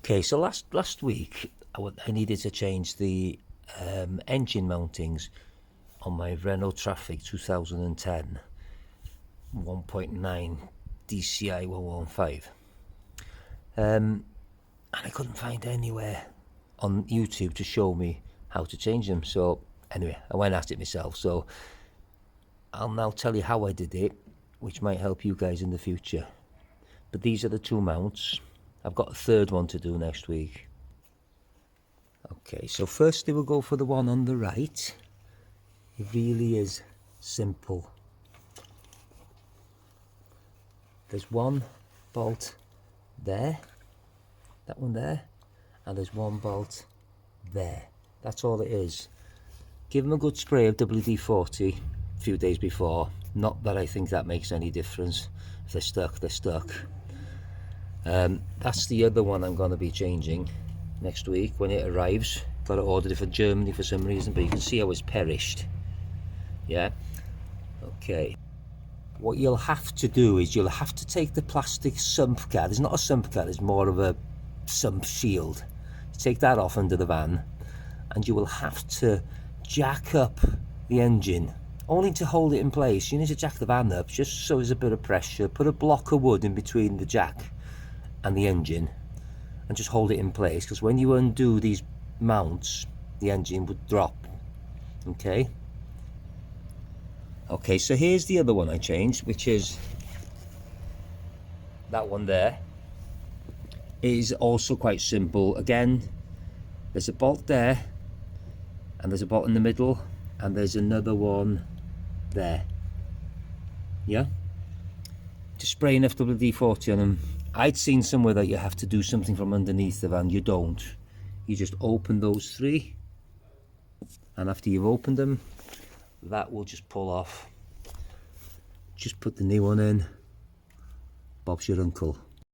Okay, so last week I needed to change the engine mountings on my Renault Trafic 2010 1.9 DCI115, and I couldn't find anywhere on YouTube to show me how to change them. So anyway, I went at it myself. So I'll now tell you how I did it, which might help you guys in the future. But these are the two mounts. I've got a third one to do next week. Okay, so firstly we'll go for the one on the right. It really is simple. There's one bolt there, that one there, and there's one bolt there. That's all it is. Give them a good spray of WD-40 a few days before. Not that I think that makes any difference. If they're stuck, they're stuck. That's the other one I'm going to be changing next week when it arrives. Got it ordered for Germany for some reason, but you can see how it's perished. Yeah. Okay. What you'll have to do is you'll have to take the plastic sump guard. It's not a sump guard, it's more of a sump shield. You take that off under the van, and you will have to jack up the engine, only to hold it in place. You need to jack the van up just so there's a bit of pressure. Put a block of wood in between the jack and the engine and just hold it in place, because when you undo these mounts the engine would drop. Okay, so here's the other one I changed, which is that one there. It is also quite simple. Again, there's a bolt there, and there's a bolt in the middle, and there's another one there. Yeah, just spray enough WD-40 on them. I'd seen somewhere that you have to do something from underneath the van. You don't. You just open those three, and after you've opened them, that will just pull off. Just put the new one in. Bob's your uncle.